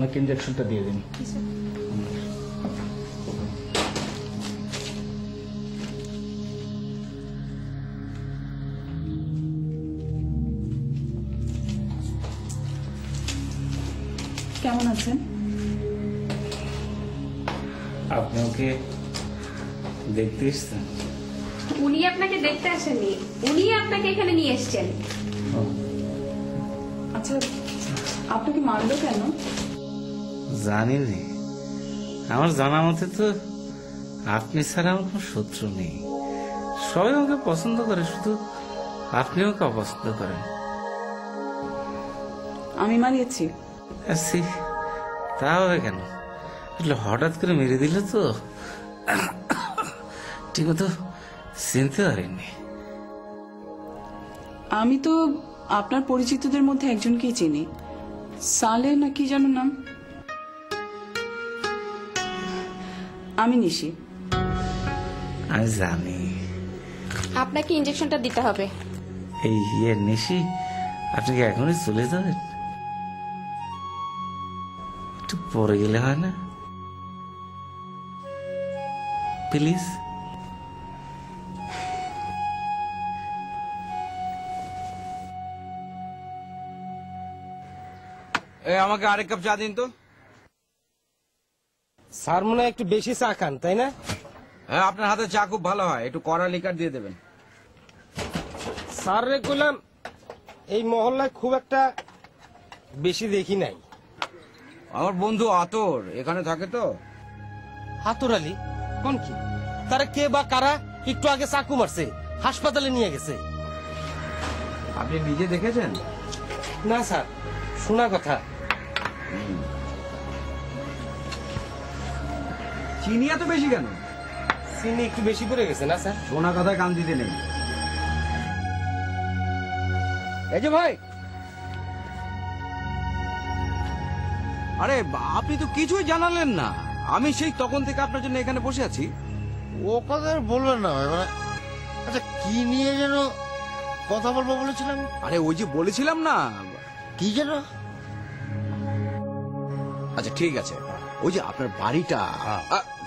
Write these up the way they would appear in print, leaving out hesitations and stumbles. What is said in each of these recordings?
ওনাকে ইঞ্জেকশনটা দিয়ে দিন। কেমন আছেন? আপনি ওকে দেখতে এসছেন? উনি আপনাকে দেখতে আসেননি, উনি আপনাকে এখানে নিয়ে এসেছেন। আচ্ছা, আপনাকে মারলো কেন? জানি না, আমার জানা মতে তো আপনি ছাড়া আমার কোনো শত্রু নেই। সবাই আমাকে পছন্দ করে, শুধু আপনি ওকে অপছন্দ করেন। আমি মারিয়েছি? তা হবে কেন? হঠাৎ করে মেরে দিল তো, ঠিক মতো চিনতে পারিনি। আমি তো আপনার পরিচিতদের মধ্যে একজনকেই চিনি, সালে না কি যেন নাম। আমি নিশি। আমি জানি। আপনাকে ইনজেকশনটা দিতে হবে। এই নিশি, আপনি কি এখনই চলে যাবেন? একটু পরে গেলে হয় না প্লিজ? আমাকে আরেক কাপ চা দিন তো। স্যার মনে হয় একটু বেশি চা খান, তাই না? হ্যাঁ, আপনার হাতে চা খুব ভালো হয়, একটু কড়া লিকার দিয়ে দেবেন। স্যার রে কইলাম, এই মহল্লায় খুব একটা বেশি দেখি নাই। আমার বন্ধু আতর এখানে থাকে তো। হাতুর আলী কোন কি? তারা কে বা কারা একটু আগে চাকু মারছে, হাসপাতালে নিয়ে গেছে। আপনি নিজে দেখেছেন? না স্যার, শোনা কথা। চিনি এত বেশি কেন? চিনি একটু বেশি পড়ে গেছে না স্যার? শোনা কথায় কান দিতে নেই। এই যে ভাই, আরে আপনি তো কিছুই জানালেন না। আমি সেই তখন থেকে আপনার জন্য এখানে বসে আছি। ও কথা আর বলবেন না ভাই, মানে আচ্ছা কি নিয়ে যেন কথা বলবো বলেছিলাম? আরে ওই যে বলেছিলাম না, কি যেন? আচ্ছা ঠিক আছে, ওই যে আপনার বাড়িটা,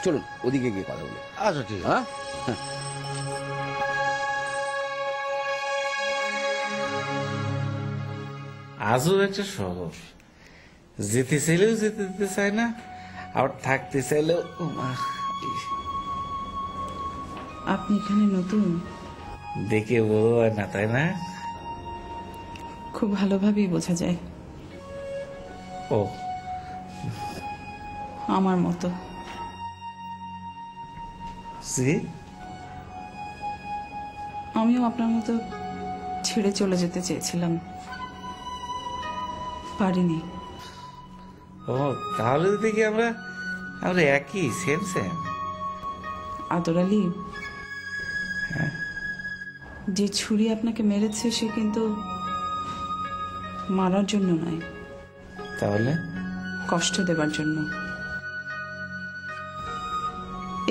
চলুন ওদিকে গিয়ে কথা বলি। আচ্ছা ঠিক আছে। হ্যাঁ, আজও একটা শহর, যেতে চাইলেও যেতে দিতে চায় না, আবার থাকতে চাইলেও। আপনি এখানে নতুন? দেখে বড় হয় না, তাই না? খুব ভালোভাবেই বোঝা যায়। ও, আমার মতো। আমিও আপনার মতো ছেড়ে চলে যেতে চেয়েছিলাম, পারিনি। ও তাহলে দেখি আমরা আমরা একই, সেম সেম। আদর আলী, যে ছুরি আপনাকে মেরেছে সে কিন্তু মারার জন্য নয়, তাহলে কষ্ট দেবার জন্য।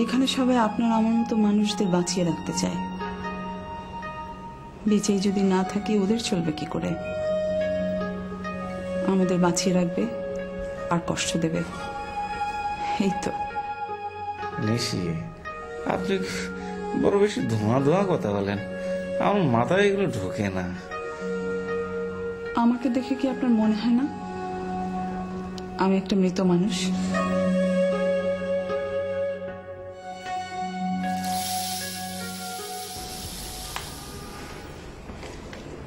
এখানে সবাই আপনার আমার মতো মানুষদের বাঁচিয়ে রাখতে চায়। বেঁচেই যদি না থাকি ওদের চলবে কি করে? আমাদের বাঁচিয়ে রাখবে আর কষ্ট দেবে, এই তো। নিশি, আপনি বড় বেশি ধোঁয়া ধোঁয়া কথা বলেন, আমার মাথায় এগুলো ঢোকে না। আমাকে দেখে কি আপনার মনে হয় না আমি একটা মৃত মানুষ?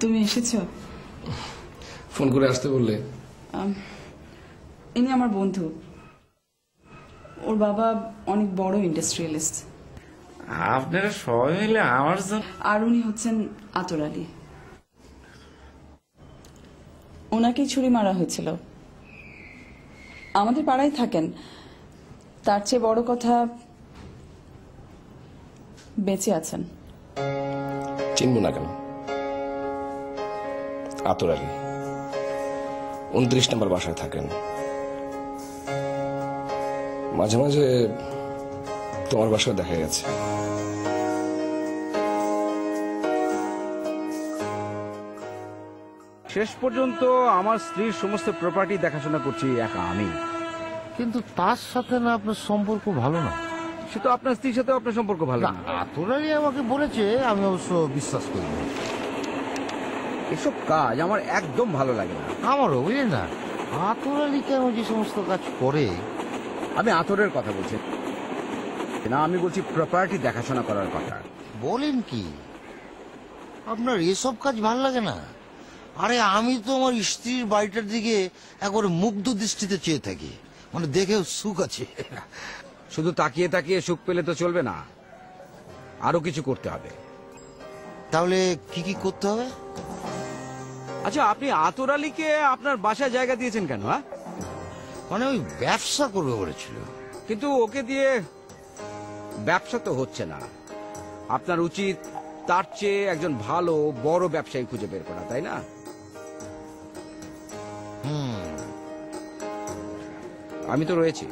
তুমি এসেছো? ফোন করে আসতে বললে? ইনি আমার বন্ধু, ওর বাবা অনেক বড় ইন্ডাস্ট্রিয়ালিস্ট। আপনারা সবাই মিলে আমার জন্য? আর উনি হচ্ছেন আতর আলী। ওনাকেই ছুরি মারা হয়েছিল। আমাদের পাড়ায় থাকেন, তার চেয়ে বড় কথা বেঁচে আছেন। চিনব না কেন? আতর আলী 29 নম্বর বাসায় থাকেন। মাঝে মাঝে তোমার বাসায় দেখা গেছে। শেষ পর্যন্ত আমার স্ত্রীর সমস্ত প্রপার্টি দেখাশোনা করছি একা আমি। কিন্তু তার সাথে না আপনার সম্পর্ক ভালো না। সে তো আপনার স্ত্রীর সাথে আপনার সম্পর্ক ভালো না, না। আতরালি আমাকে বলেছে, আমি অবশ্য বিশ্বাস করি না। এসব কাজ আমার একদম ভালো লাগে না। আমারও বুঝলেন না, আতরালি কেন যে সমস্ত কাজ করে। আমি আতরের কথা বলছি না, আমি বলছি প্রপার্টি দেখাশোনা করার কথা। বলেন কি, আপনার এসব কাজ ভালো লাগে না? আরে আমি তো আমার স্ত্রীর বাড়িটার দিকে একবারে মুগ্ধ দৃষ্টিতে চেয়ে থাকি, মানে দেখেও সুখ আছে। শুধু তাকিয়ে তাকিয়ে সুখ পেলে তো চলবে না, আরো কিছু করতে হবে। তাহলে কি কি করতে হবে? আচ্ছা, আপনি আতর আলীকে আপনার বাসায় জায়গা দিয়েছেন কেন? হ্যাঁ, মানে ওই ব্যবসা করবে বলেছিল। কিন্তু ওকে দিয়ে ব্যবসা তো হচ্ছে না। আপনার উচিত তার চেয়ে একজন ভালো বড় ব্যবসায়ী খুঁজে বের করা, তাই না? আমি তো রয়েছি।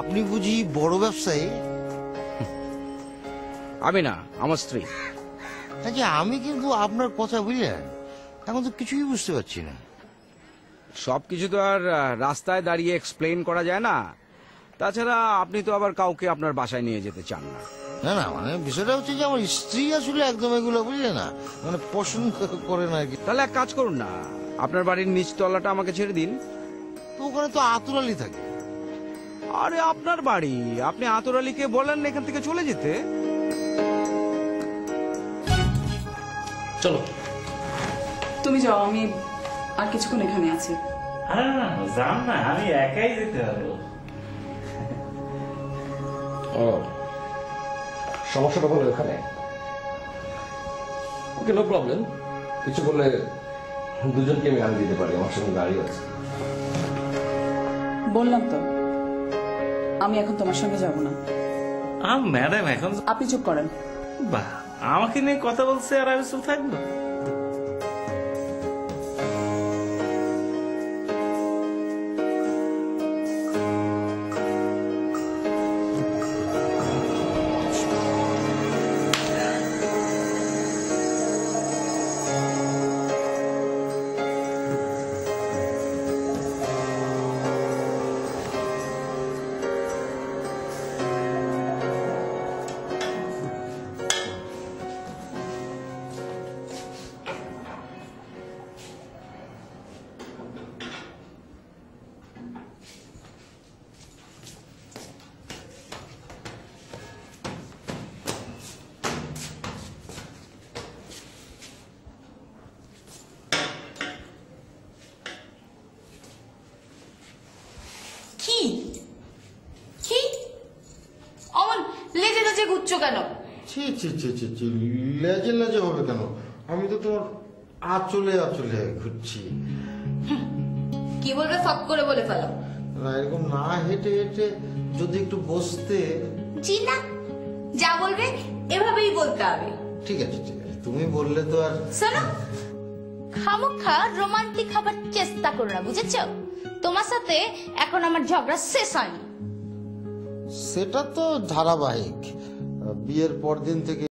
আপনি বুঝি বড় ব্যবসায়ী? আমি না, আমার স্ত্রী। আচ্ছা, আমি কিন্তু আপনার কথা বুঝলেন, এখন তো কিছুই বুঝতে পারছি না। সবকিছু তো আর রাস্তায় দাঁড়িয়ে এক্সপ্লেন করা যায় না। তাছাড়া আপনি তো আবার কাউকে আপনার বাসায় নিয়ে যেতে চান না। না না, মানে বিষয়টা হচ্ছে যে আমার স্ত্রী আসলে একদম এগুলো বুঝলে না, মানে পছন্দ করে না আর কি। তাহলে এক কাজ করুন না, আপনার বাড়ির নিচতলাটা আমাকে ছেড়ে দিন। তো ওখানে তো আতুরালি থাকে। আরে আপনার বাড়ি, আপনি আতর আলীকে বলেন এখান থেকে চলে যেতে। চলো। তুমি যাও, আমি আর কিছুক্ষণ এখানে আছি। যান না, আমি একাই যেতে পারবো। ও, সমস্যাটা হলো এখানে। ওকে, নো প্রবলেম। কিছু বললে দুজনকে আমি আনিয়ে দিতে পারি, আমার সঙ্গে গাড়ি আছে। বললাম তো, আমি এখন তোমার সঙ্গে যাব না। ম্যাডাম এখন আপনি চুপ করেন। বাহ, আমাকে নিয়ে কথা বলছে আর আমি চুপ থাকবো? কি কি অমন লেজে লেজে ঘুরছো কেন? ছি ছি ছি ছি ছি, লেজে লেজে হবে কেন? আমি তো তোমার আঁচলে আঁচলে ঘুরছি। কি বলবে ফক করে বলে ফেলো। না, এরকম না হেঁটে হেঁটে যদি একটু বসতে। জি না, যা বলবে এভাবেই বলতে হবে। ঠিক আছে ঠিক আছে, তুমি বললে তো আর। শোনো, খামোখা রোমান্টিক হবার চেষ্টা করো না, বুঝেছো? তোমার সাথে এখন আমার ঝগড়া শেষ হয়নি। সেটা তো ধারাবাহিক, বিয়ের পর দিন থেকে